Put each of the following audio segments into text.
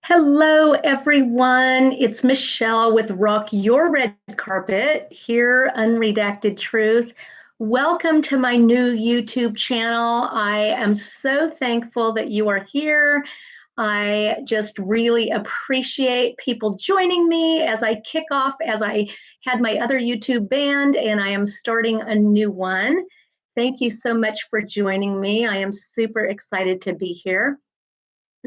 Hello, everyone. It's Michelle with Rock Your Red Carpet, here, Unredacted Truth. Welcome to my new YouTube channel. I am so thankful that you are here. I just really appreciate people joining me as I kick off, as I had my other YouTube band, and I am starting a new one. Thank you so much for joining me. I am super excited to be here.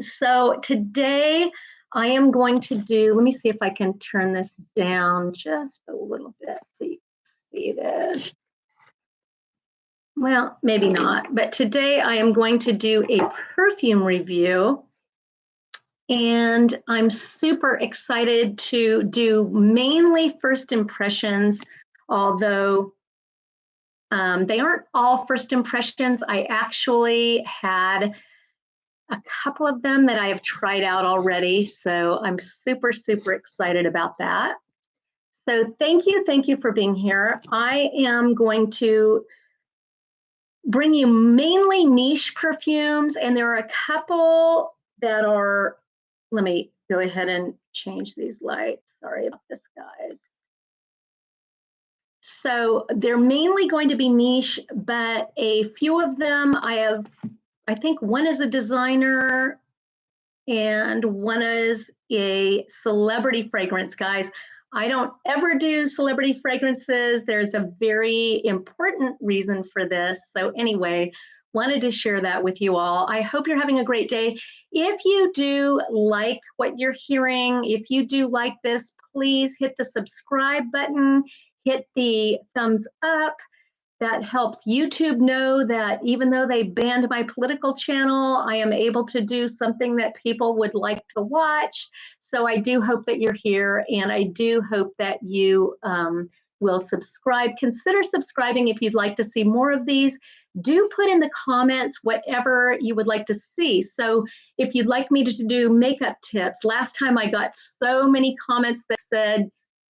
So today I am going to do, let me see if I can turn this down just a little bit so you can see this. Well, maybe not, but today I am going to do a perfume review. And I'm super excited to do mainly first impressions, although they aren't all first impressions. I actually had a couple of them that I have tried out already. So I'm super, super excited about that. So thank you for being here. I am going to bring you mainly niche perfumes, and there are a couple that are, let me go ahead and change these lights. Sorry about this, guys. So they're mainly going to be niche, but a few of them I think one is a designer and one is a celebrity fragrance, guys. I don't ever do celebrity fragrances. There's a very important reason for this. So anyway, wanted to share that with you all. I hope you're having a great day. If you do like what you're hearing, if you do like this, please hit the subscribe button, hit the thumbs up. That helps YouTube know that even though they banned my political channel, I am able to do something that people would like to watch. So I do hope that you're here, and I do hope that you will subscribe. Consider subscribing if you'd like to see more of these. Do put in the comments whatever you would like to see. So if you'd like me to do makeup tips, last time I got so many comments that said,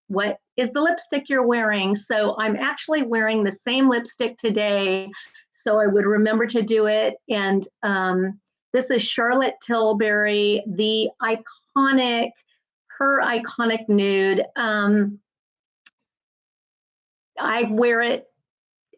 what is the lipstick you're wearing? So I'm actually wearing the same lipstick today, so I would remember to do it. And this is Charlotte Tilbury, the her iconic nude. I wear it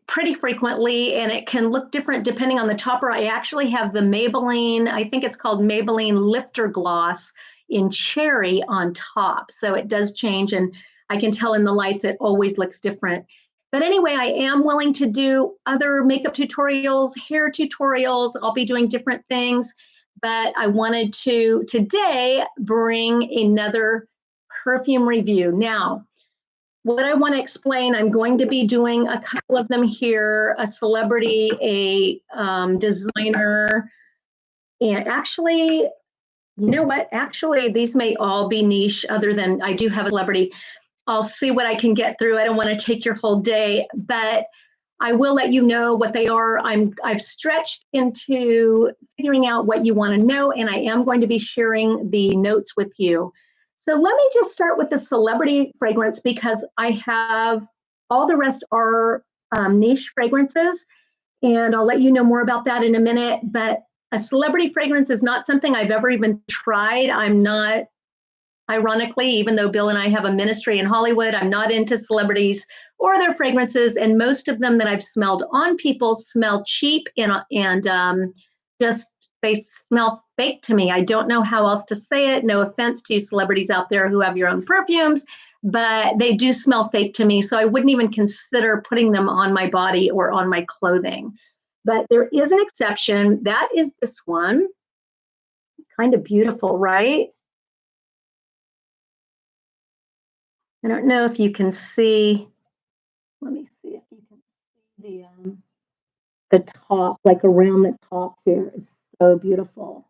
pretty frequently, and it can look different depending on the topper. I actually have the Maybelline, I think it's called Maybelline Lifter Gloss in cherry on top. So it does change, and I can tell in the lights it always looks different. But anyway, I am willing to do other makeup tutorials, hair tutorials. I'll be doing different things, but I wanted to today bring another perfume review. Now, what I want to explain, I'm going to be doing a couple of them here, a celebrity, a designer, and actually, you know what? Actually, these may all be niche other than I do have a celebrity. I'll see what I can get through. I don't want to take your whole day, but I will let you know what they are. I've stretched into figuring out what you want to know, and I am going to be sharing the notes with you. So let me just start with the celebrity fragrance, because I have all the rest are niche fragrances, and I'll let you know more about that in a minute. But a celebrity fragrance is not something I've ever even tried. I'm not, ironically, even though Bill and I have a ministry in Hollywood, I'm not into celebrities or their fragrances, and most of them that I've smelled on people smell cheap and just they smell fake to me. I don't know how else to say it. No offense to you celebrities out there who have your own perfumes, but they do smell fake to me. So I wouldn't even consider putting them on my body or on my clothing. But there is an exception. That is this one. Kind of beautiful, right? I don't know if you can see. Let me see if you can see the top, like around the top here is so beautiful.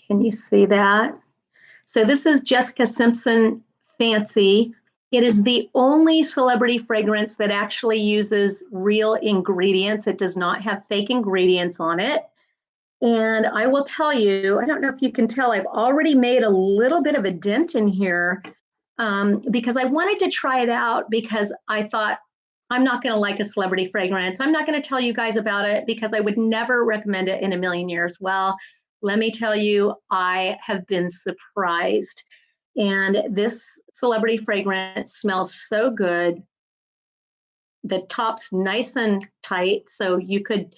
Can you see that? So this is Jessica Simpson Fancy. It is the only celebrity fragrance that actually uses real ingredients. It does not have fake ingredients on it. And I will tell you, I don't know if you can tell, I've already made a little bit of a dent in here because I wanted to try it out, because I thought, I'm not going to like a celebrity fragrance. I'm not going to tell you guys about it because I would never recommend it in a million years. Well, let me tell you, I have been surprised. And this celebrity fragrance smells so good. The top's nice and tight, so you could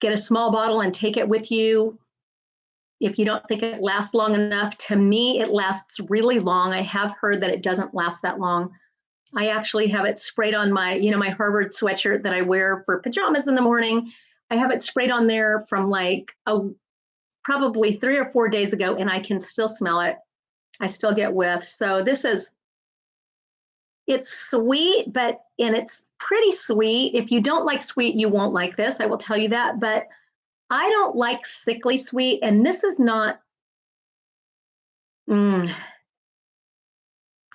get a small bottle and take it with you if you don't think it lasts long enough. To me, it lasts really long. I have heard that it doesn't last that long. I actually have it sprayed on my, my Harvard sweatshirt that I wear for pajamas in the morning. I have it sprayed on there from like probably 3 or 4 days ago, and I can still smell it. I still get whiffs. So it's sweet, and it's pretty sweet. If you don't like sweet, you won't like this. I will tell you that. But I don't like sickly sweet, and this is not.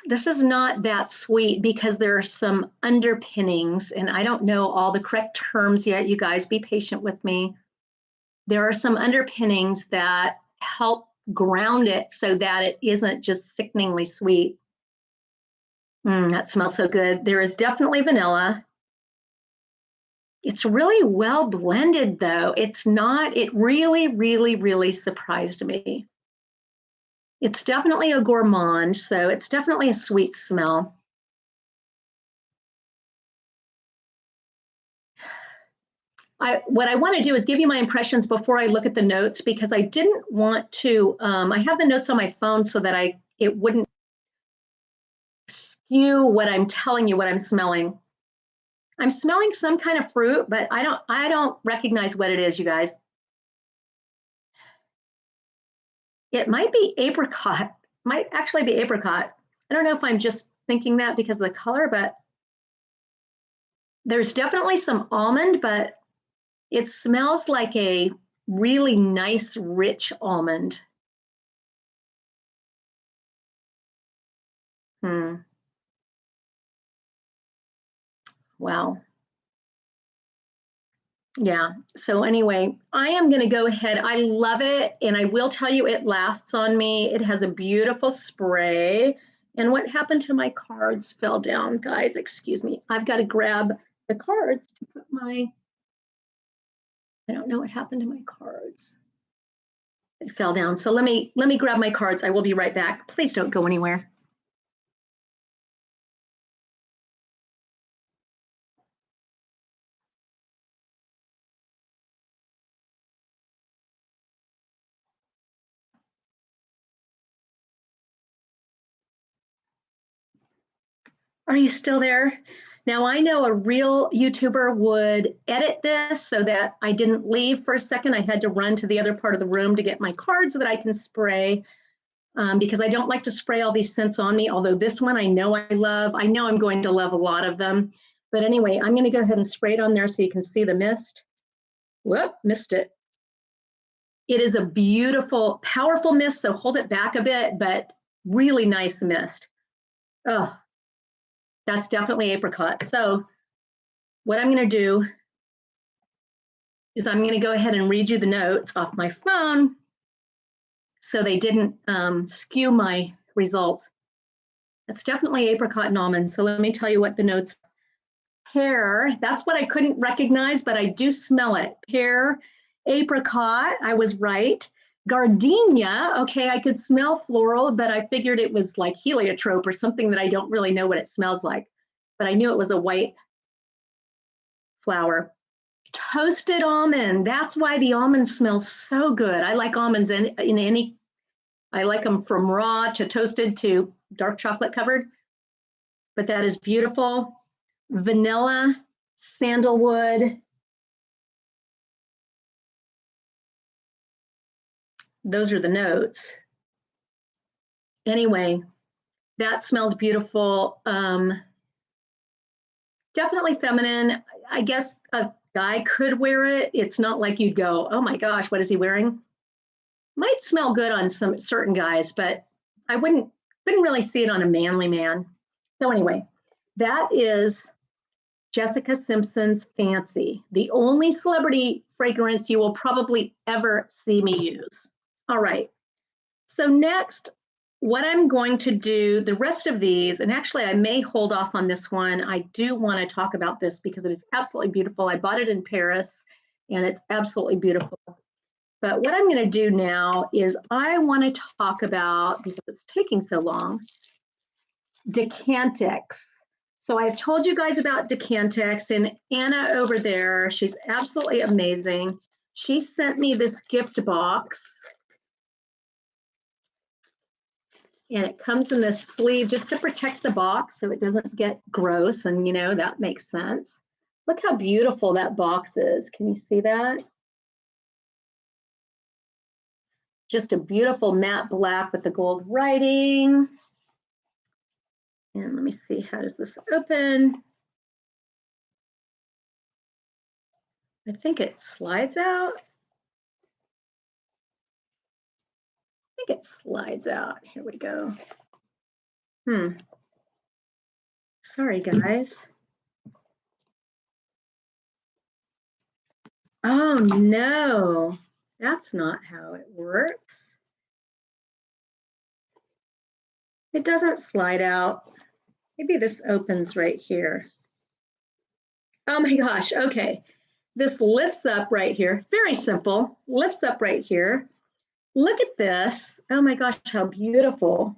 This is not that sweet because there are some underpinnings, and I don't know all the correct terms yet. You guys, be patient with me. There are some underpinnings that help ground it so that it isn't just sickeningly sweet. That smells so good. There is definitely vanilla. It's really well blended, though. It's not, it really, really, really surprised me. It's definitely a gourmand, so it's definitely a sweet smell. What I want to do is give you my impressions before I look at the notes, because I didn't want to, I have the notes on my phone so that it wouldn't skew what I'm telling you, what I'm smelling. I'm smelling some kind of fruit, but I don't recognize what it is, you guys. It might be apricot, might actually be apricot. I don't know if I'm just thinking that because of the color, but there's definitely some almond, but it smells like a really nice, rich almond. Wow. Yeah. So anyway, I am going to go ahead. I love it. And I will tell you, it lasts on me. It has a beautiful spray. And what happened to my cards fell down, guys. Excuse me. I've got to grab the cards to put I don't know what happened to my cards. It fell down. So let me grab my cards. I will be right back. Please don't go anywhere. Are you still there? Now, I know a real YouTuber would edit this so that I didn't leave for a second. I had to run to the other part of the room to get my cards that I can spray, because I don't like to spray all these scents on me, although this one I know I love. I know I'm going to love a lot of them. But anyway, I'm going to go ahead and spray it on there so you can see the mist. Whoop, missed it. It is a beautiful, powerful mist, so hold it back a bit, but really nice mist. Oh, that's definitely apricot. So what I'm going to do is I'm going to go ahead and read you the notes off my phone so they didn't skew my results. That's definitely apricot and almond. So let me tell you what the notes. Pear, that's what I couldn't recognize, but I do smell it. Pear, apricot, I was right. Gardenia, okay, I could smell floral, but I figured it was like heliotrope or something that I don't really know what it smells like. But I knew it was a white flower. Toasted almond, that's why the almond smells so good. I like almonds in any, I like them from raw to toasted to dark chocolate covered, but that is beautiful. Vanilla, sandalwood. Those are the notes. Anyway, that smells beautiful. Definitely feminine. I guess a guy could wear it. It's not like you'd go, oh my gosh, what is he wearing? Might smell good on some certain guys, but I couldn't really see it on a manly man. So anyway, that is Jessica Simpson's Fancy, the only celebrity fragrance you will probably ever see me use. All right. So next, what I'm going to do, the rest of these, and actually I may hold off on this one. I do want to talk about this because it is absolutely beautiful. I bought it in Paris and it's absolutely beautiful. But what I'm going to do now is I want to talk about, because it's taking so long, Decantex. So I've told you guys about Decantex, and Anna over there, she's absolutely amazing. She sent me this gift box, and it comes in this sleeve just to protect the box so it doesn't get gross, and you know, that makes sense. Look how beautiful that box is. Can you see that? Just a beautiful matte black with the gold writing. And let me see, how does this open? I think it slides out. I think it slides out. Here we go. Sorry, guys. Oh, no. That's not how it works. It doesn't slide out. Maybe this opens right here. Oh my gosh, okay. This lifts up right here. Very simple. Lifts up right here. Look at this. Oh my gosh, how beautiful.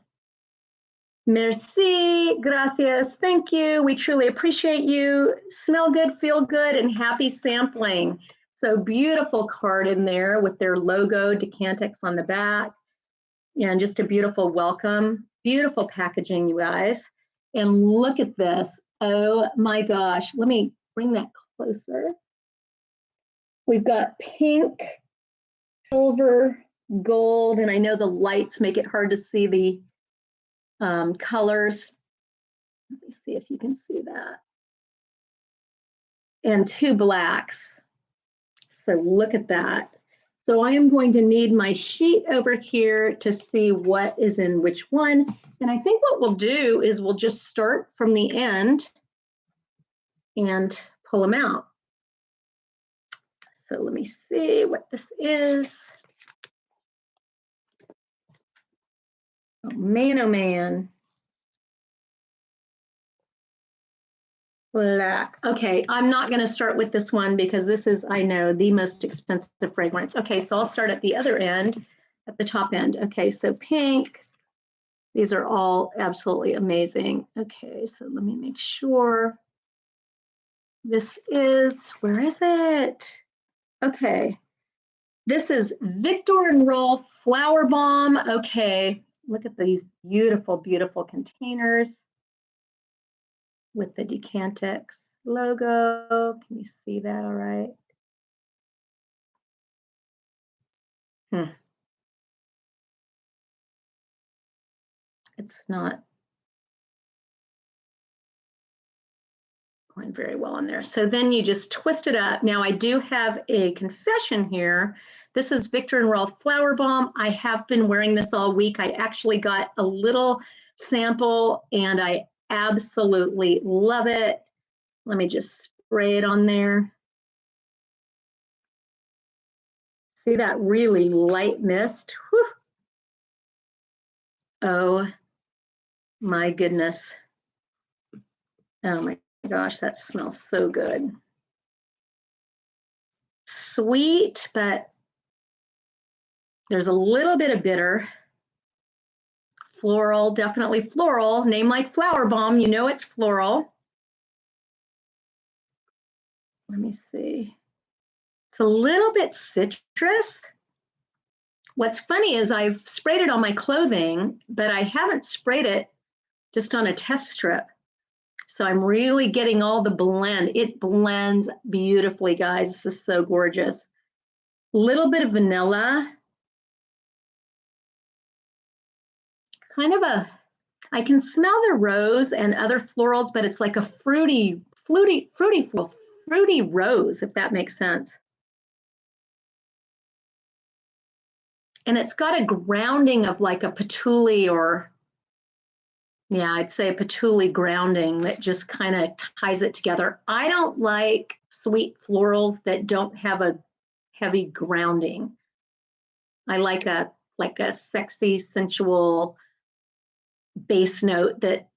Merci, gracias, thank you. We truly appreciate you. Smell good, feel good, and happy sampling. So beautiful card in there with their logo, Decantex on the back, and just a beautiful welcome. Beautiful packaging, you guys. And look at this. Oh my gosh. Let me bring that closer. We've got pink, silver, gold, and I know the lights make it hard to see the colors. Let me see if you can see that. And two blacks. So look at that. So I am going to need my sheet over here to see what is in which one. And I think what we'll do is we'll just start from the end and pull them out. So let me see what this is. Oh man, oh man. Black. Okay, I'm not going to start with this one because this is, I know, the most expensive fragrance. Okay, so I'll start at the other end, at the top end. Okay, so pink. These are all absolutely amazing. Okay, so let me make sure. This is, where is it? Okay, this is Viktor and Rolfe Flowerbomb. Okay, look at these beautiful, beautiful containers with the Decantex logo. Can you see that all right? It's not going very well in there. So then you just twist it up. Now I do have a confession here. This is Viktor and Rolfe Flowerbomb. I have been wearing this all week. I actually got a little sample and I absolutely love it. Let me just spray it on there. See that really light mist? Whew. Oh my goodness. Oh my gosh, that smells so good. Sweet, but there's a little bit of bitter. Floral, definitely floral. Name like Flowerbomb, you know it's floral. Let me see. It's a little bit citrus. What's funny is I've sprayed it on my clothing, but I haven't sprayed it just on a test strip. So I'm really getting all the blend. It blends beautifully, guys. This is so gorgeous. A little bit of vanilla. Kind of a, I can smell the rose and other florals, but it's like a fruity rose, if that makes sense. And it's got a grounding of like a patchouli or, yeah, I'd say a patchouli grounding that just kind of ties it together. I don't like sweet florals that don't have a heavy grounding. I like a sexy, sensual base note that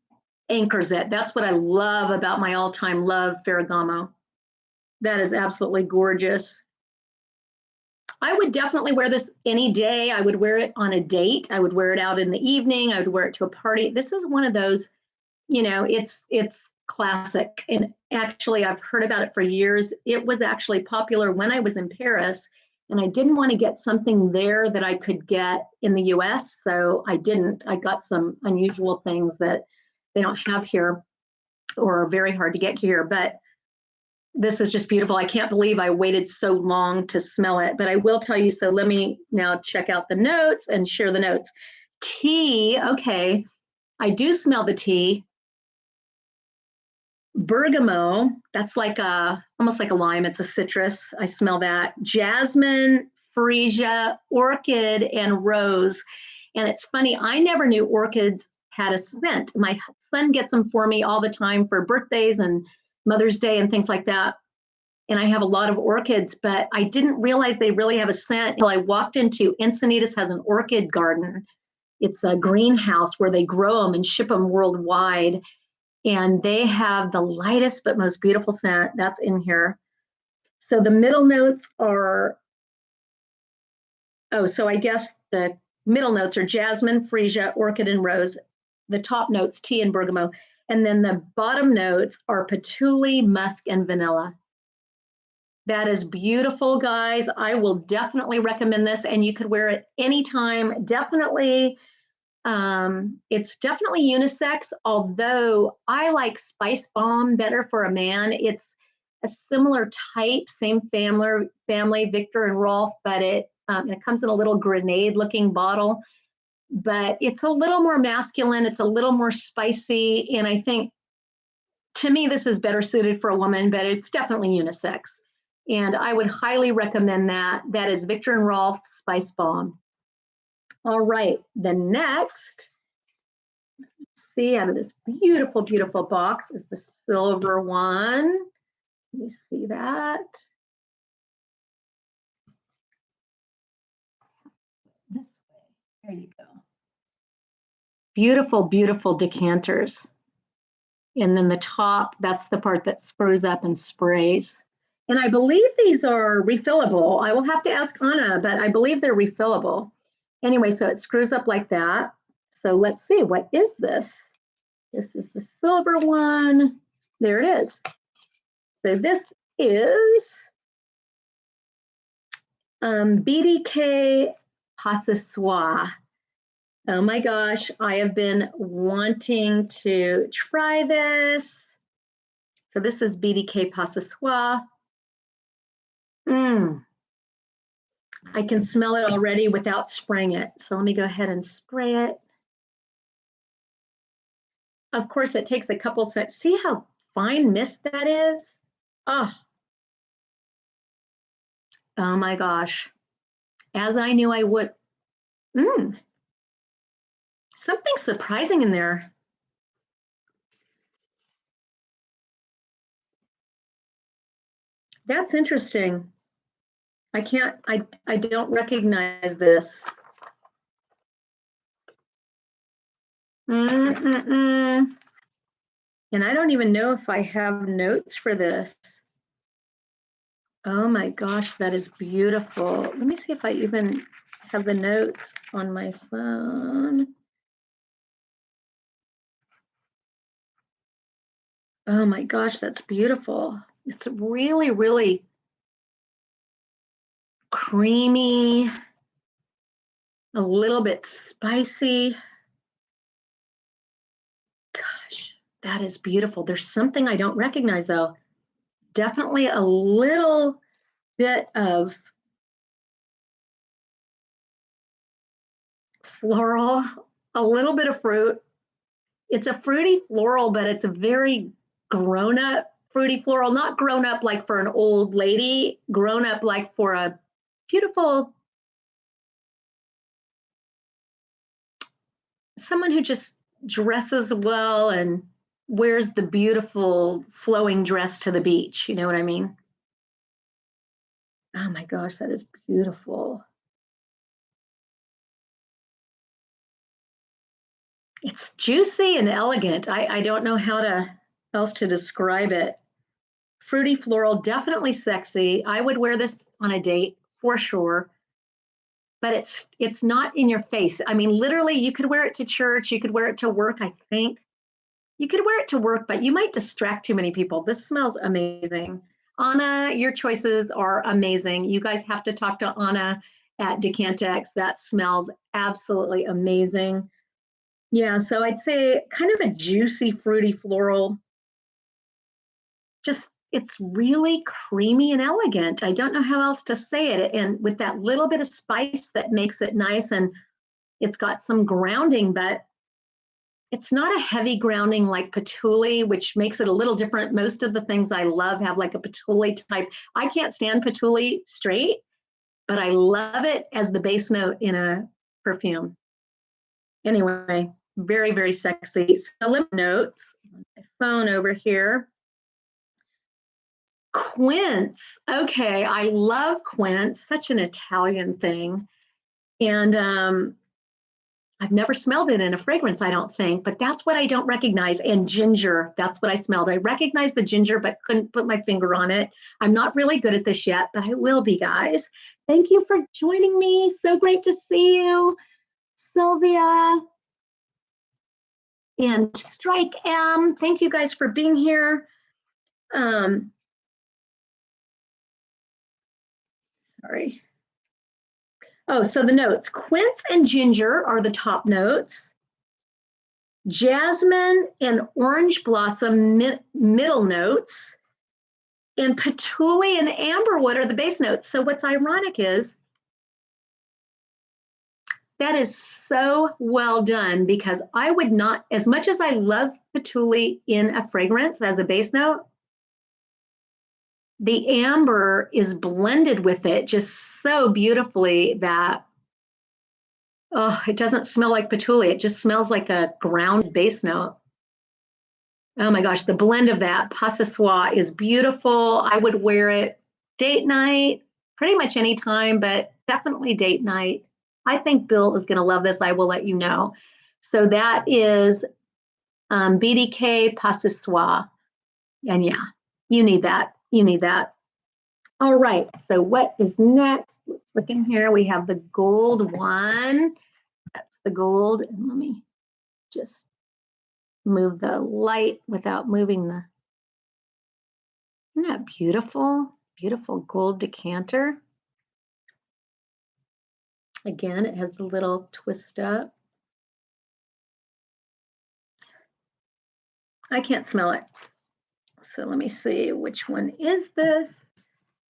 anchors it. That's what I love about my all-time love, Ferragamo. That is absolutely gorgeous. I would definitely wear this any day. I would wear it on a date. I would wear it out in the evening. I would wear it to a party. This is one of those, it's classic. And actually, I've heard about it for years. It was actually popular when I was in Paris, and I didn't want to get something there that I could get in the US. So I didn't. I got some unusual things that they don't have here or are very hard to get here. But this is just beautiful. I can't believe I waited so long to smell it, but I will tell you. So let me now check out the notes and share the notes. Tea, okay. I do smell the tea. Bergamot, that's like almost like a lime. It's a citrus. I smell that. Jasmine, freesia, orchid, and rose. And it's funny, I never knew orchids had a scent. My son gets them for me all the time for birthdays and Mother's Day and things like that. And I have a lot of orchids, but I didn't realize they really have a scent until I walked into Encinitas has an orchid garden. It's a greenhouse where they grow them and ship them worldwide. And they have the lightest but most beautiful scent. That's in here. So the middle notes are, so I guess the middle notes are jasmine, freesia, orchid, and rose. The top notes, tea and bergamot. And then the bottom notes are patchouli, musk, and vanilla. That is beautiful, guys. I will definitely recommend this, and you could wear it anytime. Definitely, it's definitely unisex, although I like Spice Bomb better for a man. It's a similar type, same family, Viktor and Rolfe, but it comes in a little grenade-looking bottle. But it's a little more masculine. It's a little more spicy, and I think, to me, this is better suited for a woman, but it's definitely unisex. And I would highly recommend that. That is Viktor and Rolfe Spice Bomb. All right, the next, see, out of this beautiful, beautiful box is the silver one. Can you see that? This way, there you go. Beautiful, beautiful decanters. And then the top, that's the part that screws up and sprays. And I believe these are refillable. I will have to ask Anna, but I believe they're refillable. Anyway, so it screws up like that. So let's see, what is this? This is the silver one. There it is. So this is BDK Pas Ce Soir. Oh my gosh, I have been wanting to try this. So this is BDK Pas Ce Soir. I can smell it already without spraying it. So let me go ahead and spray it. Of course, it takes a couple seconds. See how fine mist that is? Oh my gosh. As I knew I would. Something surprising in there. That's interesting. I don't recognize this. And I don't even know if I have notes for this. Oh my gosh, that is beautiful. Let me see if I even have the notes on my phone. Oh my gosh, that's beautiful. It's really, really creamy, a little bit spicy. Gosh, that is beautiful. There's something I don't recognize though. Definitely a little bit of floral, a little bit of fruit. It's a fruity floral, but it's a very grown up fruity floral, not grown up like for an old lady, grown up like for a beautiful, someone who just dresses well and wears the beautiful flowing dress to the beach. You know what I mean? Oh my gosh, that is beautiful. It's juicy and elegant. I don't know how else to describe it. Fruity floral, definitely sexy. I would wear this on a date for sure. But it's not in your face. I mean, literally, you could wear it to church. You could wear it to work, I think. You could wear it to work, but you might distract too many people. This smells amazing. Anna, your choices are amazing. You guys have to talk to Anna at Decantex. That smells absolutely amazing. Yeah, so I'd say kind of a juicy, fruity, floral. Just, it's really creamy and elegant. I don't know how else to say it. And with that little bit of spice that makes it nice, and it's got some grounding, but it's not a heavy grounding like patchouli, which makes it a little different. Most of the things I love have like a patchouli type. I can't stand patchouli straight, but I love it as the base note in a perfume. Anyway, very, very sexy. So lymph notes, my phone over here. Quince. Okay, I love quince, such an Italian thing. And I've never smelled it in a fragrance, I don't think, but that's what I don't recognize. And ginger, that's what I smelled. I recognized the ginger, but couldn't put my finger on it. I'm not really good at this yet, but I will be, guys. Thank you for joining me. So great to see you, Sylvia. And Strike M, thank you guys for being here. Sorry. Oh, so the notes, quince and ginger are the top notes. Jasmine and orange blossom middle notes. And patchouli and amberwood are the base notes. So what's ironic is that is so well done, because I would not, as much as I love patchouli in a fragrance as a base note, the amber is blended with it just so beautifully that, oh, it doesn't smell like patchouli. It just smells like a ground base note. Oh my gosh, the blend of that Pas Ce Soir is beautiful. I would wear it date night, pretty much any time, but definitely date night. I think Bill is going to love this. I will let you know. So that is BDK Pas Ce Soir. And yeah, you need that. You need that. All right. So what is next? Let's look in here. We have the gold one. That's the gold. And let me just move the light without moving the, isn't that beautiful? Beautiful gold decanter. Again, it has the little twist up. I can't smell it. So let me see, which one is this?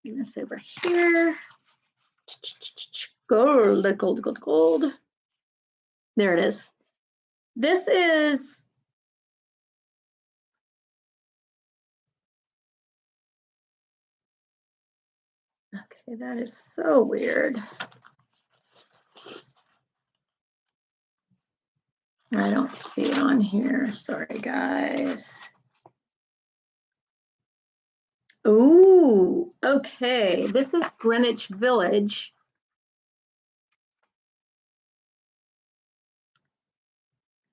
Bring this over here. Gold, gold, gold, gold. There it is. This is, okay, that is so weird. I don't see it on here. Sorry, guys. Ooh, okay. This is Greenwich Village.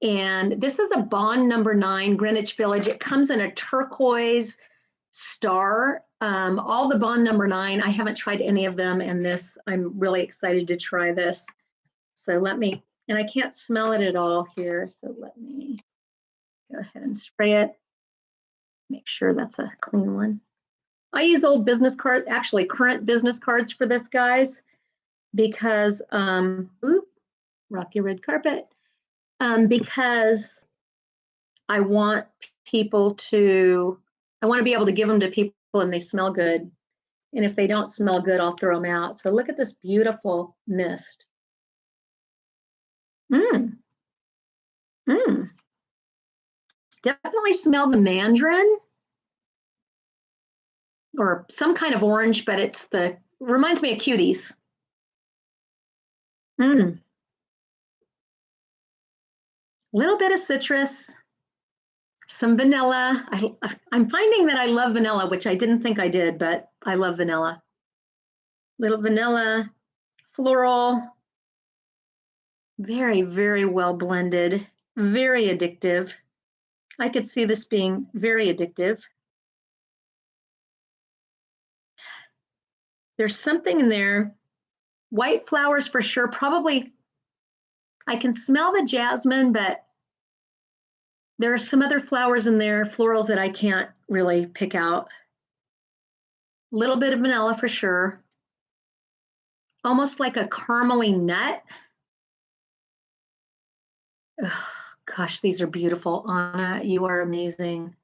And this is a Bond number 9, Greenwich Village. It comes in a turquoise star. All the Bond number 9, I haven't tried any of them, and this, I'm really excited to try this. So let me, and I can't smell it at all here, so let me go ahead and spray it. Make sure that's a clean one. I use old business cards, actually current business cards for this, guys, because, oop, rocky red carpet, because I want people to, I want to be able to give them to people and they smell good. And if they don't smell good, I'll throw them out. So look at this beautiful mist. Definitely smell the mandarin or some kind of orange, but it's the, reminds me of cuties. Little bit of citrus, some vanilla. I'm finding that I love vanilla, which I didn't think I did, but I love vanilla. Little vanilla, floral, very, very well blended, very addictive. I could see this being very addictive. There's something in there white flowers for sure. Probably, I can smell the jasmine, but there are some other flowers in there, florals, that I can't really pick out. A little bit of vanilla for sure. Almost like a caramely nut. Oh, gosh, these are beautiful. Anna, you are amazing.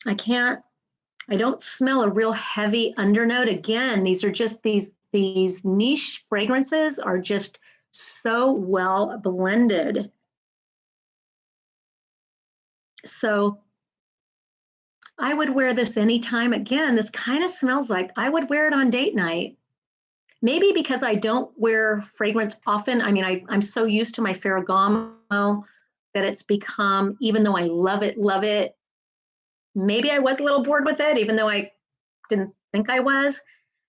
I don't smell a real heavy undernote. Again, these are just these niche fragrances are just so well blended. So I would wear this anytime. Again, this kind of smells like I would wear it on date night. Maybe because I don't wear fragrance often. I mean, I'm so used to my Ferragamo that it's become, even though I love it, maybe I was a little bored with it, even though I didn't think I was,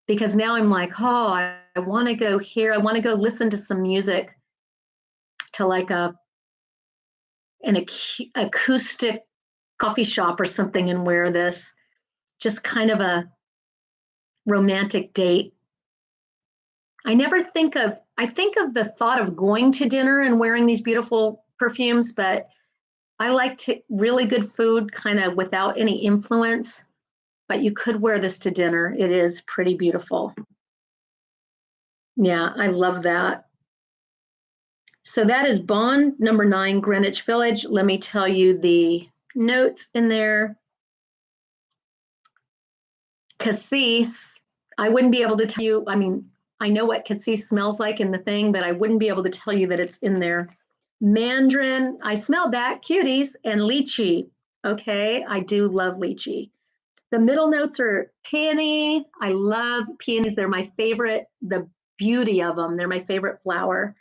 because now I'm like, oh, I want to go here. I want to go listen to some music to like an acoustic coffee shop or something and wear this. Just kind of a romantic date. I think of the thought of going to dinner and wearing these beautiful perfumes, but I like really good food kind of without any influence, but you could wear this to dinner. It is pretty beautiful. Yeah, I love that. So that is Bond number 9, Greenwich Village. Let me tell you the notes in there. Cassis, I wouldn't be able to tell you, I mean, I know what cassis smells like in the thing, but I wouldn't be able to tell you that it's in there. Mandarin, I smell that, cuties, and lychee. Okay, I do love lychee. The middle notes are peony. I love peonies. They're my favorite, the beauty of them. They're my favorite flower.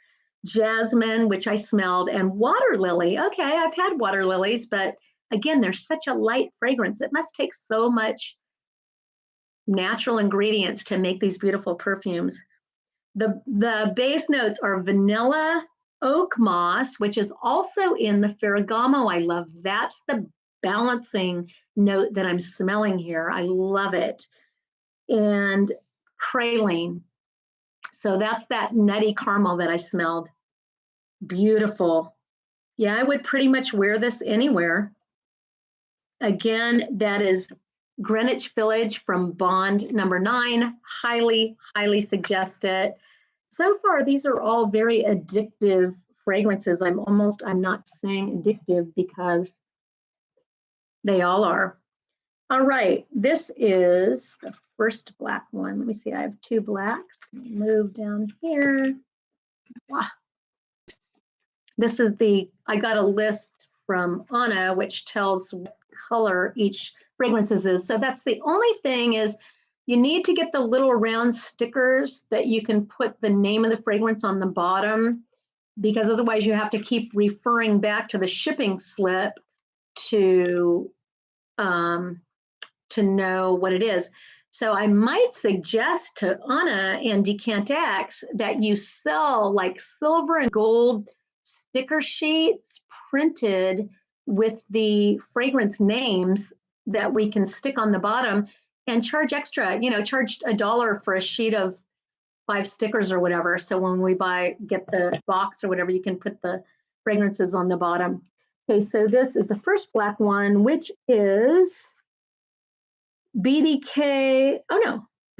Jasmine, which I smelled, and water lily. Okay, I've had water lilies, but again, they're such a light fragrance. It must take so much natural ingredients to make these beautiful perfumes. The base notes are vanilla, oak moss, which is also in the Ferragamo. I love that's the balancing note that I'm smelling here. I love it. And praline. So that's that nutty caramel that I smelled. Beautiful. Yeah, I would pretty much wear this anywhere. Again, that is Greenwich Village from Bond number 9. Highly, highly suggest it. So far, these are all very addictive fragrances. I'm not saying addictive because they all are. All right, this is the first black one. Let me see, I have 2 blacks. Move down here. Wow. This is I got a list from Anna, which tells what color each fragrances is. So that's the only thing is you need to get the little round stickers that you can put the name of the fragrance on the bottom, because otherwise you have to keep referring back to the shipping slip to know what it is. So I might suggest to Anna and Decantax that you sell like silver and gold sticker sheets printed with the fragrance names that we can stick on the bottom and charge extra, charge $1 for a sheet of 5 stickers or whatever. So when we get the box or whatever, you can put the fragrances on the bottom. Okay, so this is the first black one, which is BDK,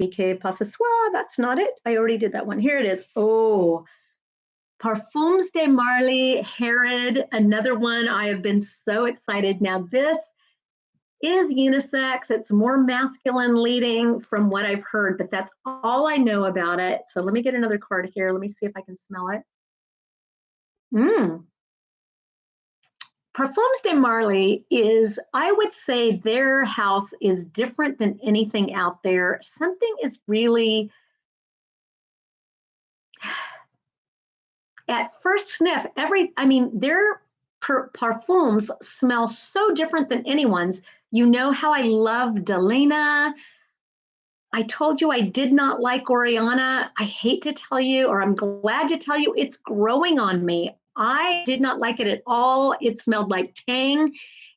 BDK Pas Ce Soir, that's not it. I already did that one. Here it is. Oh, Parfums de Marly, Herod, another one. I have been so excited. Now this is unisex. It's more masculine leading from what I've heard, but that's all I know about it. So let me get another card here. Let me see if I can smell it. Parfums de Marly is, I would say their house is different than anything out there. Something is really, at first sniff, their parfums smell so different than anyone's. You know how I love Delena. I told you I did not like Oriana. I hate to tell you, or I'm glad to tell you, it's growing on me. I did not like it at all. It smelled like Tang.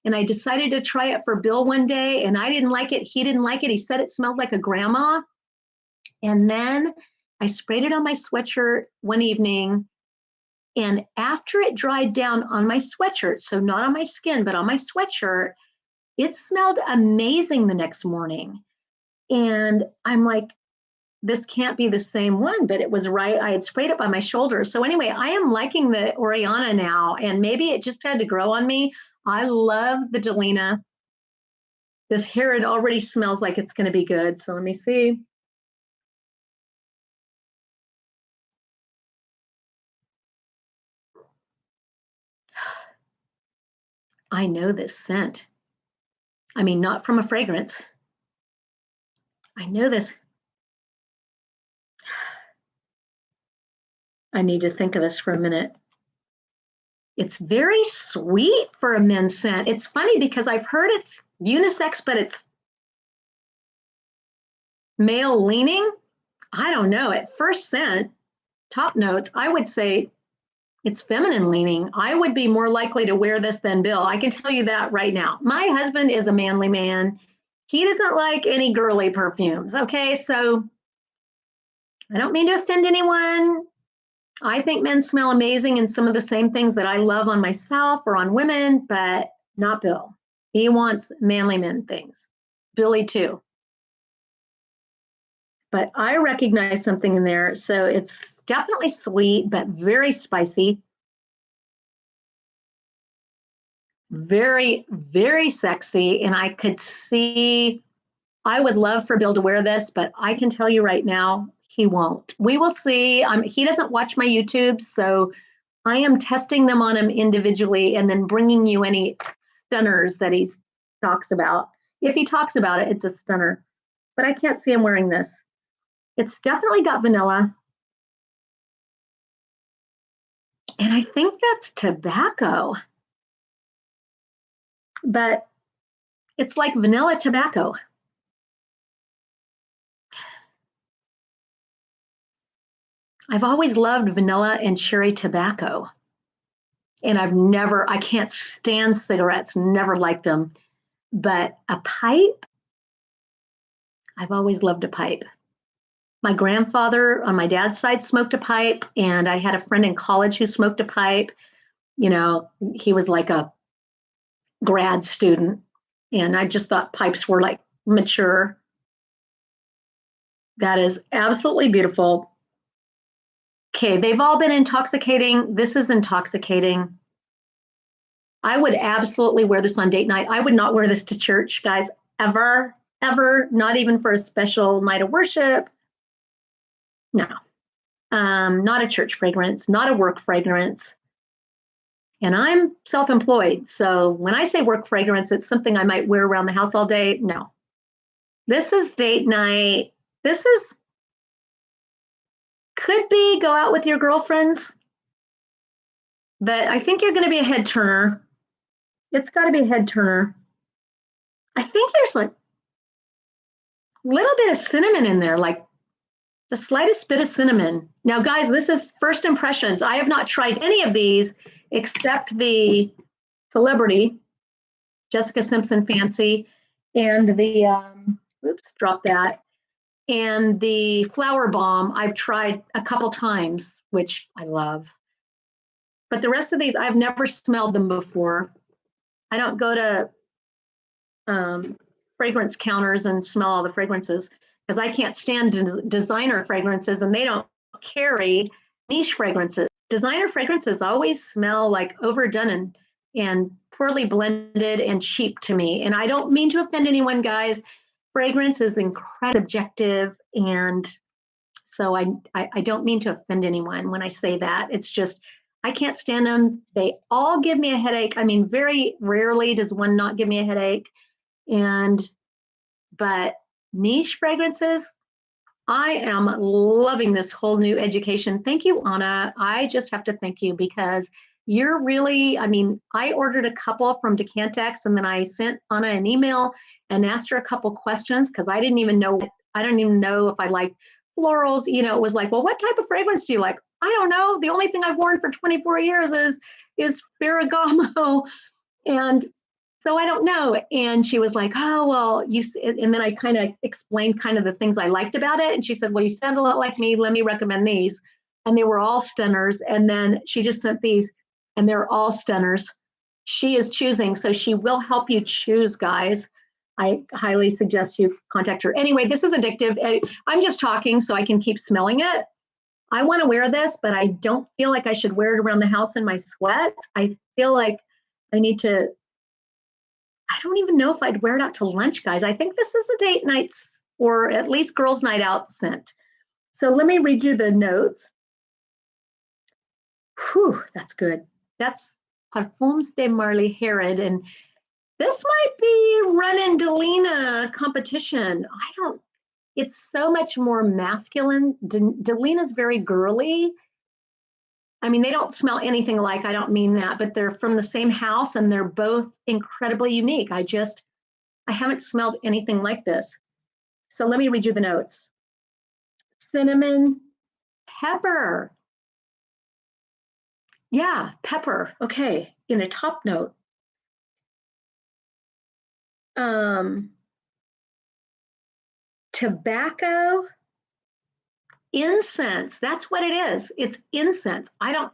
And I decided to try it for Bill one day, and I didn't like it. He didn't like it. He said it smelled like a grandma. And then I sprayed it on my sweatshirt one evening. And after it dried down on my sweatshirt, so not on my skin, but on my sweatshirt, it smelled amazing the next morning. And I'm like, this can't be the same one, but it was right. I had sprayed it by my shoulder. So anyway, I am liking the Oriana now, and maybe it just had to grow on me. I love the Delina. This hair, it already smells like it's going to be good. So let me see. I know this scent. I mean, not from a fragrance. I know this. I need to think of this for a minute. It's very sweet for a men's scent. It's funny because I've heard it's unisex, but it's male leaning. I don't know. At first scent, top notes, I would say it's feminine leaning. I would be more likely to wear this than Bill. I can tell you that right now. My husband is a manly man. He doesn't like any girly perfumes. Okay, so I don't mean to offend anyone. I think men smell amazing in some of the same things that I love on myself or on women, but not Bill. He wants manly men things. Billy too. But I recognize something in there. So it's definitely sweet, but very spicy. Very, very sexy. And I could see, I would love for Bill to wear this, but I can tell you right now, he won't. We will see. He doesn't watch my YouTube, so I am testing them on him individually and then bringing you any stunners that he talks about. If he talks about it, it's a stunner. But I can't see him wearing this. It's definitely got vanilla. And I think that's tobacco. But it's like vanilla tobacco. I've always loved vanilla and cherry tobacco. And I can't stand cigarettes, never liked them. But a pipe, I've always loved a pipe. My grandfather on my dad's side smoked a pipe, and I had a friend in college who smoked a pipe. You know, he was like a grad student, and I just thought pipes were like mature. That is absolutely beautiful. Okay, they've all been intoxicating. This is intoxicating. I would absolutely wear this on date night. I would not wear this to church, guys, ever, ever, not even for a special night of worship. No, not a church fragrance, not a work fragrance. And I'm self-employed. So when I say work fragrance, it's something I might wear around the house all day. No, this is date night. This is, could be go out with your girlfriends, but I think you're going to be a head turner. It's got to be a head turner. I think there's like a little bit of cinnamon in there, like the slightest bit of cinnamon. Now, guys, this is first impressions. I have not tried any of these except the Celebrity, Jessica Simpson Fancy, and the, oops, drop that. And the Flowerbomb, I've tried a couple times, which I love. But the rest of these, I've never smelled them before. I don't go to fragrance counters and smell all the fragrances because I can't stand designer fragrances, and they don't carry niche fragrances. Designer fragrances always smell like overdone and poorly blended and cheap to me. And I don't mean to offend anyone, guys. Fragrance is incredibly subjective, and so I don't mean to offend anyone when I say that. It's just I can't stand them. They all give me a headache. I mean, very rarely does one not give me a headache. But niche fragrances, I am loving this whole new education. Thank you, Anna. I just have to thank you because you're really, I mean, I ordered a couple from Decantex, and then I sent Anna an email and asked her a couple questions because I didn't even know if I liked florals. You know, it was like, well, what type of fragrance do you like? I don't know. The only thing I've worn for 24 years is Ferragamo. And So I don't know. And she was like, oh, well, and then I kind of explained kind of the things I liked about it. And she said, well, you sound a lot like me. Let me recommend these. And they were all stunners. And then she just sent these, and they're all stunners. She is choosing. So she will help you choose, guys. I highly suggest you contact her. Anyway, this is addictive. I'm just talking so I can keep smelling it. I want to wear this, but I don't feel like I should wear it around the house in my sweat. I feel like I need to, I don't even know if I'd wear it out to lunch, guys. I think this is a date night or at least girls' night out scent. So let me read you the notes. Whew, that's good. That's Parfums de Marly Herod. And this might be running Delina competition. It's so much more masculine. Delina's very girly. I mean, they don't smell anything alike. I don't mean that, but they're from the same house and they're both incredibly unique. I haven't smelled anything like this. So let me read you the notes. Cinnamon, pepper. Yeah, pepper. Okay, in a top note. Tobacco, incense. That's what it is. It's incense. I don't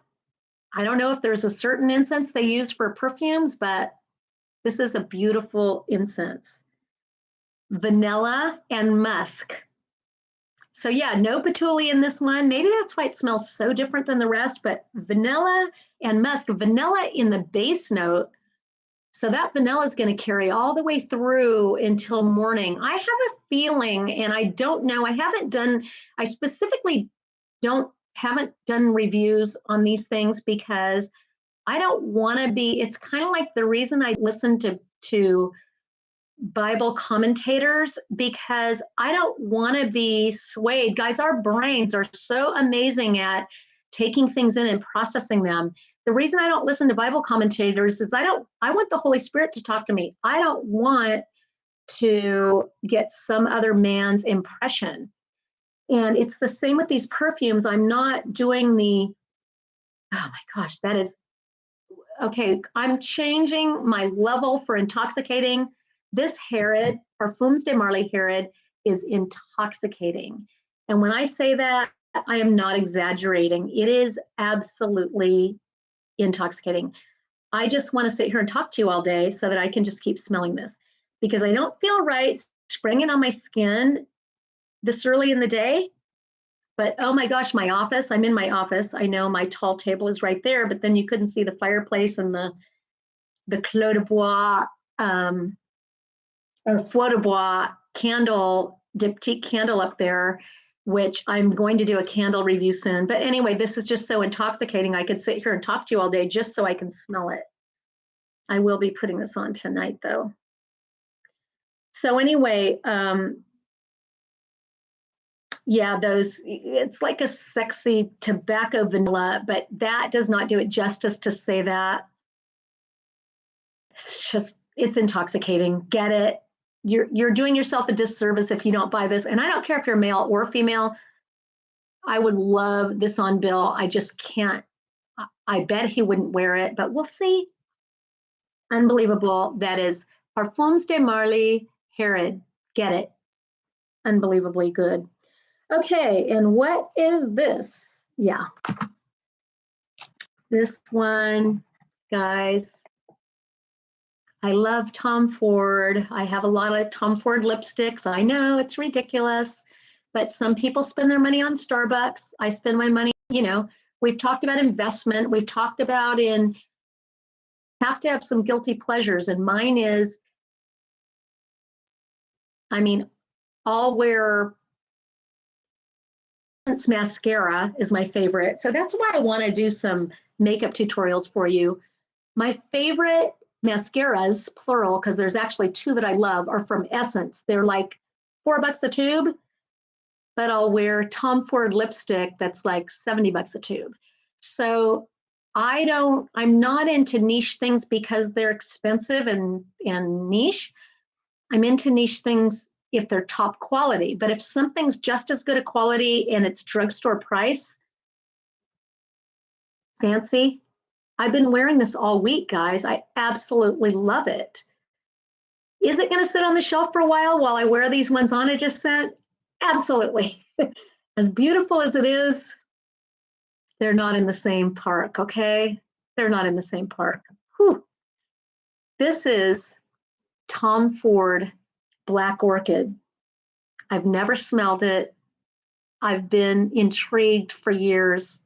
know if there's a certain incense they use for perfumes, but this is a beautiful incense. Vanilla and musk. So yeah, no patchouli in this one. Maybe that's why it smells so different than the rest, but vanilla and musk. Vanilla in the base note. So that vanilla is going to carry all the way through until morning. I have a feeling, and I don't know, I specifically haven't done reviews on these things because I don't want to be, it's kind of like the reason I listen to Bible commentators, because I don't want to be swayed. Guys, our brains are so amazing at taking things in and processing them. The reason I don't listen to Bible commentators is I want the Holy Spirit to talk to me. I don't want to get some other man's impression. And it's the same with these perfumes. I'm not doing oh my gosh, that is, okay, I'm changing my level for intoxicating. This Herod, Parfums de Marly Herod, is intoxicating. And when I say that, I am not exaggerating. It is absolutely intoxicating. I just want to sit here and talk to you all day so that I can just keep smelling this, because I don't feel right spraying it on my skin this early in the day. But oh my gosh, my office, I'm in my office. I know my tall table is right there, but then you couldn't see the fireplace and the Clos de Bois or Foie de Bois candle, diptyque candle up there, which I'm going to do a candle review soon. But anyway, this is just so intoxicating. I could sit here and talk to you all day just so I can smell it. I will be putting this on tonight though. So anyway, yeah, it's like a sexy tobacco vanilla, but that does not do it justice to say that. It's intoxicating. Get it? You're doing yourself a disservice if you don't buy this. And I don't care if you're male or female. I would love this on Bill. I just can't. I bet he wouldn't wear it, but we'll see. Unbelievable. That is Parfums de Marly Herod. Get it? Unbelievably good. Okay, and what is this? Yeah. This one, guys. I love Tom Ford. I have a lot of Tom Ford lipsticks. I know it's ridiculous, but some people spend their money on Starbucks. I spend my money, we've talked about investment. We've talked about have to have some guilty pleasures. And mine is, I'll wear mascara is my favorite. So that's why I want to do some makeup tutorials for you. My favorite mascaras, plural, because there's actually two that I love, are from Essence. They're like $4 a tube, but I'll wear Tom Ford lipstick that's like $70 a tube. So I'm not into niche things because they're expensive and niche. I'm into niche things if they're top quality, but if something's just as good a quality and it's drugstore price, fancy. I've been wearing this all week, guys. I absolutely love it. Is it going to sit on the shelf for a while I wear these ones on I just sent? Absolutely. As beautiful as it is, they're not in the same park, okay? They're not in the same park. Whew. This is Tom Ford Black Orchid. I've never smelled it. I've been intrigued for years.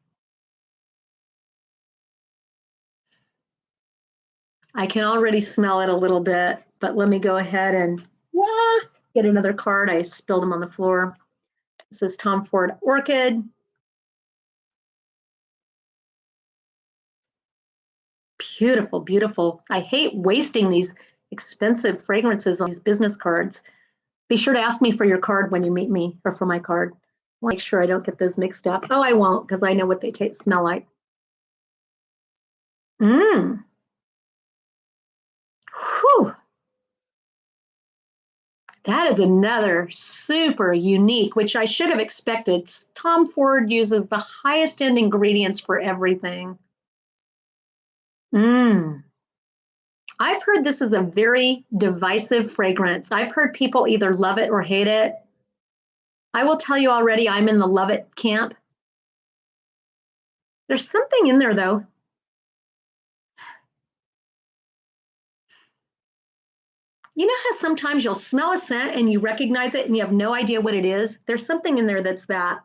I can already smell it a little bit, but let me go ahead and get another card. I spilled them on the floor. This is Tom Ford Orchid. Beautiful, beautiful. I hate wasting these expensive fragrances on these business cards. Be sure to ask me for your card when you meet me, or for my card. Make sure I don't get those mixed up. Oh, I won't, because I know what they smell like. Mmm. Whew. That is another super unique, which I should have expected. Tom Ford uses the highest end ingredients for everything. Mmm. I've heard this is a very divisive fragrance. I've heard people either love it or hate it. I will tell you already, I'm in the love it camp. There's something in there though. You know how sometimes you'll smell a scent and you recognize it and you have no idea what it is? There's something in there that's that.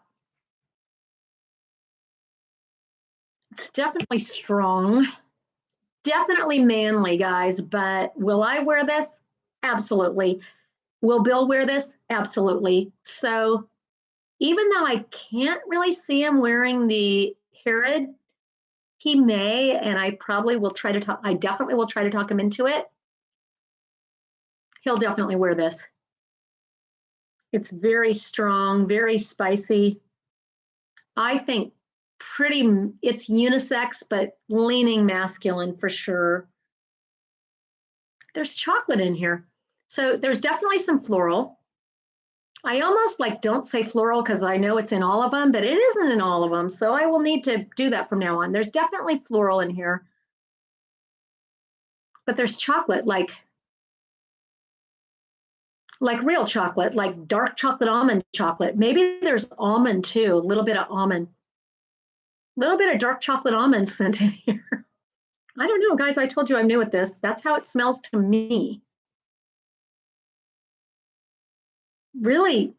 It's definitely strong, definitely manly, guys, but will I wear this? Absolutely. Will Bill wear this? Absolutely. So even though I can't really see him wearing the Herod, he may, and I probably will try to talk, I definitely will try to talk him into it. He'll definitely wear this. It's very strong, very spicy. I think it's unisex, but leaning masculine for sure. There's chocolate in here. So there's definitely some floral. I almost don't say floral because I know it's in all of them, but it isn't in all of them. So I will need to do that from now on. There's definitely floral in here. But there's chocolate, like real chocolate, like dark chocolate almond chocolate. Maybe there's almond too, a little bit of almond. A little bit of dark chocolate almond scent in here. I don't know, guys. I told you I'm new at this. That's how it smells to me. Really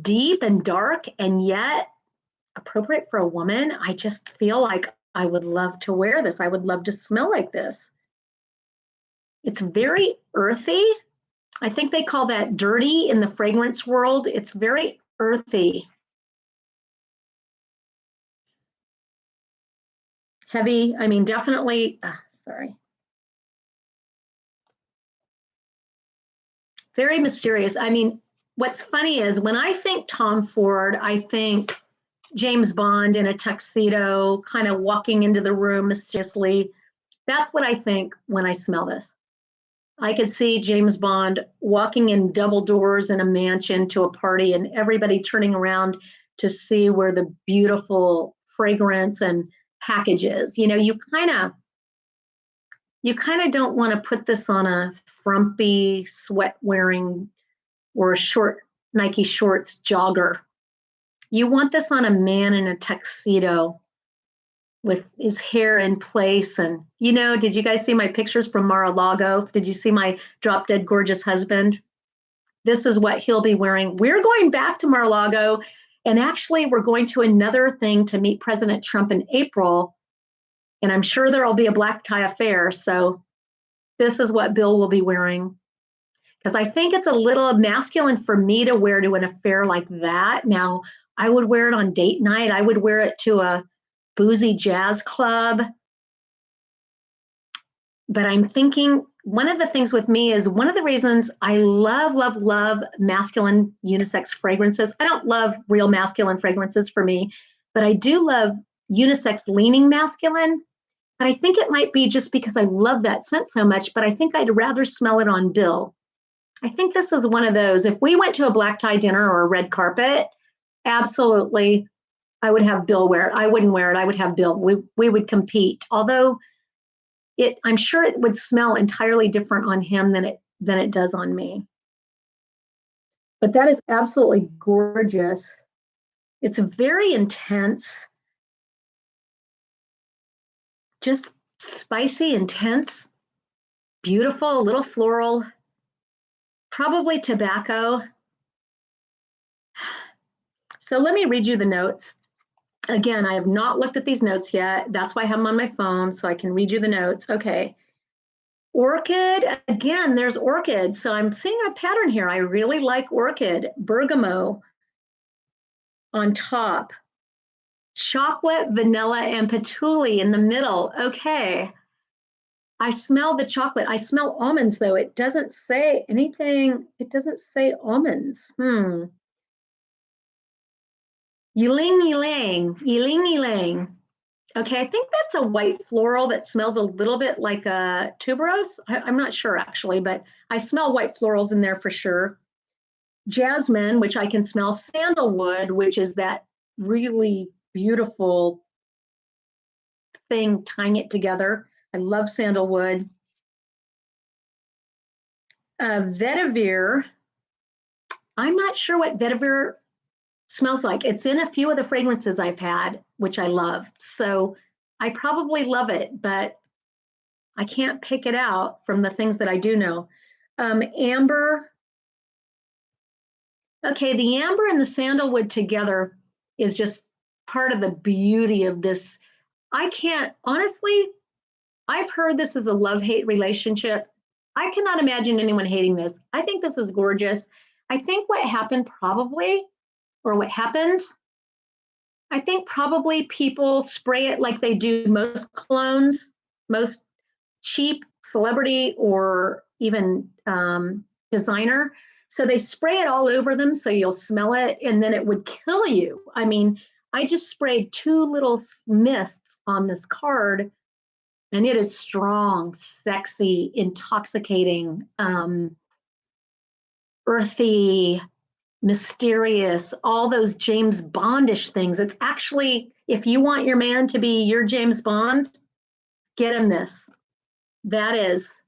deep and dark, and yet appropriate for a woman. I just feel like I would love to wear this. I would love to smell like this. It's very earthy. I think they call that dirty in the fragrance world. It's very earthy. Heavy. I mean, definitely, sorry. Very mysterious. I mean, what's funny is when I think Tom Ford, I think James Bond in a tuxedo, kind of walking into the room mysteriously. That's what I think when I smell this. I could see James Bond walking in double doors in a mansion to a party and everybody turning around to see where the beautiful fragrance and package is. You know, you kind of don't want to put this on a frumpy, sweat wearing or short Nike shorts jogger. You want this on a man in a tuxedo with his hair in place. And, did you guys see my pictures from Mar-a-Lago? Did you see my drop dead gorgeous husband? This is what he'll be wearing. We're going back to Mar-a-Lago, and actually we're going to another thing to meet President Trump in April. And I'm sure there'll be a black tie affair. So this is what Bill will be wearing. Because I think it's a little masculine for me to wear to an affair like that. Now, I would wear it on date night. I would wear it to a boozy jazz club. But I'm thinking one of the things with me is one of the reasons I love, love, love masculine unisex fragrances. I don't love real masculine fragrances for me, but I do love unisex leaning masculine. And I think it might be just because I love that scent so much, but I think I'd rather smell it on Bill. I think this is one of those. If we went to a black tie dinner or a red carpet, absolutely, I would have Bill wear it. I wouldn't wear it. I would have Bill. We would compete. Although I'm sure it would smell entirely different on him than it than it does on me. But that is absolutely gorgeous. It's very intense, just spicy, intense, beautiful, a little floral, probably tobacco. So let me read you the notes. Again, I have not looked at these notes yet. That's why I have them on my phone, so I can read you the notes. Okay. Orchid, again, there's orchid. So I'm seeing a pattern here. I really like orchid. Bergamot on top. Chocolate, vanilla, and patchouli in the middle. Okay. I smell the chocolate. I smell almonds, though. It doesn't say anything. It doesn't say almonds. Yiling ylang, yiling ylang. Okay, I think that's a white floral that smells a little bit like a tuberose. I'm not sure actually, but I smell white florals in there for sure. Jasmine, which I can smell. Sandalwood, which is that really beautiful thing tying it together. I love sandalwood. Vetiver. I'm not sure what vetiver smells like. It's in a few of the fragrances I've had, which I love. So I probably love it, but I can't pick it out from the things that I do know. Amber. Okay, the amber and the sandalwood together is just part of the beauty of this. I can't, honestly, I've heard this is a love-hate relationship. I cannot imagine anyone hating this. I think this is gorgeous. I think what happened probably, or what happens, I think probably people spray it like they do most colognes, most cheap celebrity or even designer. So they spray it all over them so you'll smell it and then it would kill you. I mean, I just sprayed 2 little mists on this card and it is strong, sexy, intoxicating, earthy, mysterious, all those James Bondish things. It's actually, if you want your man to be your James Bond, get him this. That is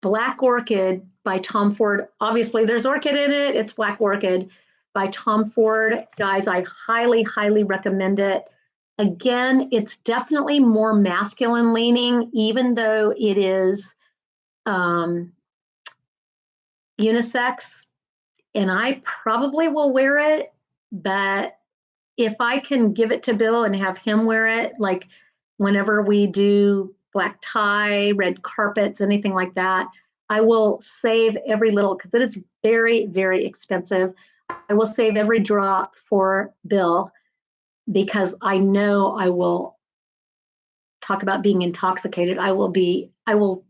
Black Orchid by Tom Ford. Obviously, there's orchid in it. It's Black Orchid by Tom Ford. Guys, I highly, highly recommend it. Again, it's definitely more masculine leaning, even though it is unisex. And I probably will wear it, but if I can give it to Bill and have him wear it, like whenever we do black tie, red carpets, anything like that, I will save every little, because it is very, very expensive. I will save every drop for Bill because I know I will talk about being intoxicated. I will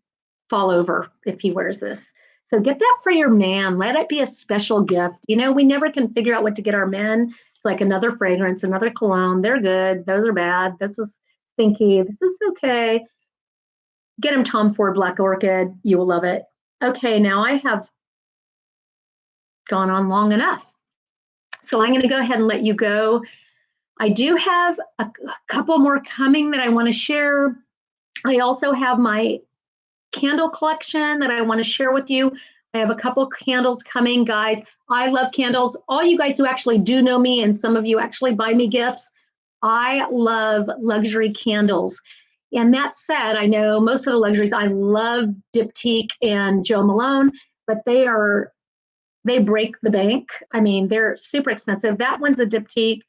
fall over if he wears this. So get that for your man. Let it be a special gift. You know, we never can figure out what to get our men. It's like another fragrance, another cologne. They're good. Those are bad. This is stinky. This is okay. Get him Tom Ford Black Orchid. You will love it. Okay, now I have gone on long enough. So I'm going to go ahead and let you go. I do have a couple more coming that I want to share. I also have my candle collection that I want to share with you. I have a couple candles coming, guys. I love candles. All you guys who actually do know me, and some of you actually buy me gifts, I love luxury candles. And that said, I know most of the luxuries, I love Diptyque and Jo Malone, but they break the bank. I mean, they're super expensive. That one's a Diptyque,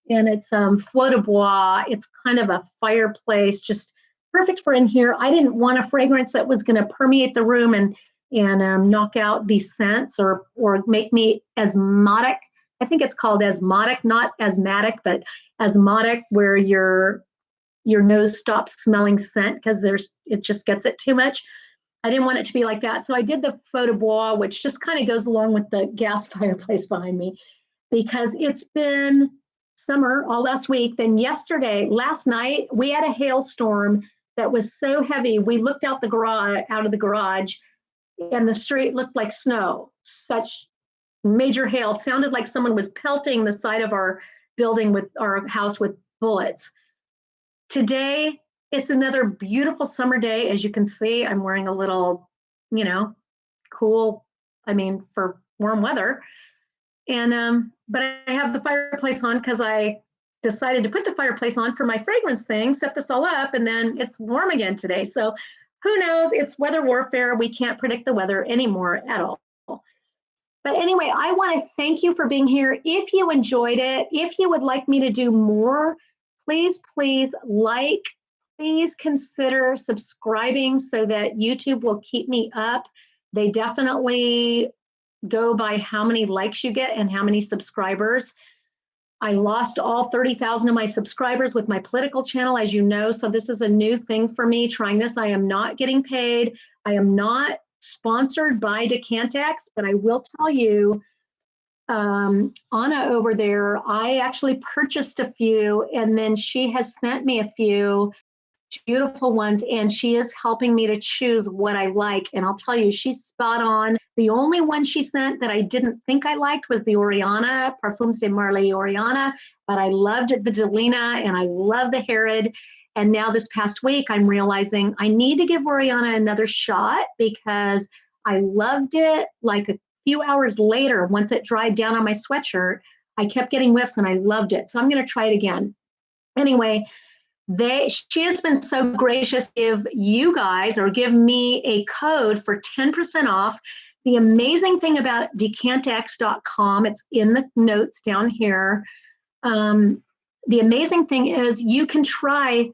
and it's Fleur de Bois. It's kind of a fireplace, just perfect for in here. I didn't want a fragrance that was going to permeate the room and knock out the scents or make me asthmatic. I think it's called asthmatic, not asthmatic, but asthmatic, where your nose stops smelling scent because it just gets it too much. I didn't want it to be like that. So I did the Feu de Bois, which just kind of goes along with the gas fireplace behind me, because it's been summer all last week. Then last night, we had a hailstorm that was so heavy. We looked out of the garage, and the street looked like snow. Such major hail. Sounded like someone was pelting the side of our house with bullets. Today, it's another beautiful summer day. As you can see, I'm wearing a little cool, I mean, for warm weather. And but I have the fireplace on because I decided to put the fireplace on for my fragrance thing, set this all up, and then it's warm again today. So who knows? It's weather warfare. We can't predict the weather anymore at all. But anyway, I want to thank you for being here. If you enjoyed it, if you would like me to do more, please like, please consider subscribing so that YouTube will keep me up. They definitely go by how many likes you get and how many subscribers. I lost all 30,000 of my subscribers with my political channel, as you know, so this is a new thing for me, trying this. I am not getting paid. I am not sponsored by Decantex, but I will tell you, Anna over there, I actually purchased a few, and then she has sent me a few beautiful ones, and she is helping me to choose what I like. And I'll tell you, she's spot on. The only one she sent that I didn't think I liked was the Oriana, Parfums de Marly Oriana, but I loved the Delina and I love the Herod. And now this past week, I'm realizing I need to give Oriana another shot because I loved it. Like a few hours later, once it dried down on my sweatshirt, I kept getting whiffs and I loved it. So I'm going to try it again. Anyway, she has been so gracious to give you guys or give me a code for 10% off. The amazing thing about decantex.com, it's in the notes down here. The amazing thing is you can try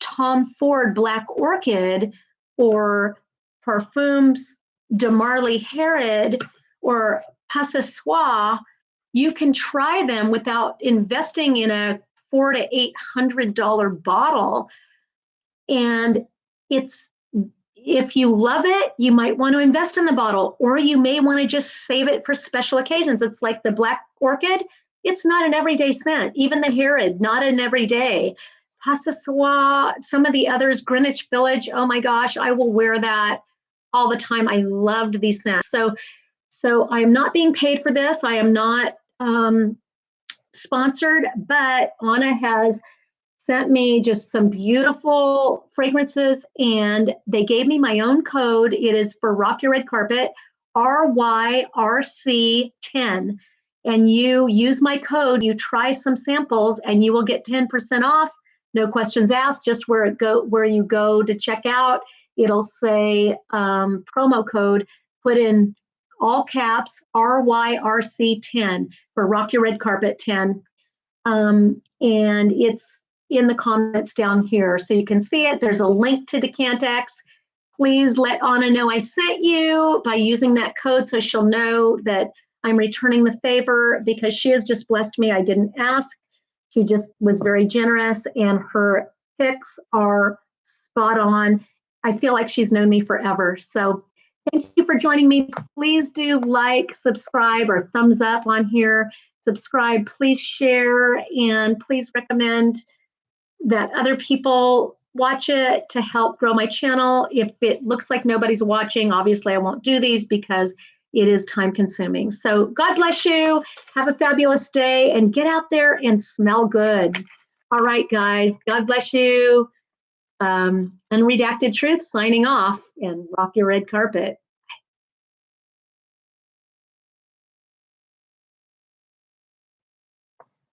Tom Ford Black Orchid or Parfums de Marly Herod or Pas Ce Soir. You can try them without investing in a $400 to $800 bottle. And if you love it, you might want to invest in the bottle, or you may want to just save it for special occasions. It's like the Black Orchid. It's not an everyday scent. Even the Herod, not an everyday. Pas Ce Soir, some of the others, Greenwich Village. Oh my gosh, I will wear that all the time. I loved these scents. So I am not being paid for this. I am not sponsored, but Anna has sent me just some beautiful fragrances, and they gave me my own code. It is for Rock Your Red Carpet, RYRC10. And you use my code, you try some samples, and you will get 10% off. No questions asked, just where you go to check out, it'll say promo code, put in all caps, RYRC10 for Rock Your Red Carpet 10. And it's in the comments down here. So you can see it. There's a link to Decantex. Please let Anna know I sent you by using that code so she'll know that I'm returning the favor, because she has just blessed me. I didn't ask. She just was very generous, and her picks are spot on. I feel like she's known me forever. So thank you for joining me. Please do like, subscribe, or thumbs up on here. Subscribe, please share, and please recommend that other people watch it to help grow my channel. If it looks like nobody's watching, obviously I won't do these because it is time consuming. So God bless you. Have a fabulous day and get out there and smell good. All right, guys. God bless you. Unredacted Truth signing off, and rock your red carpet.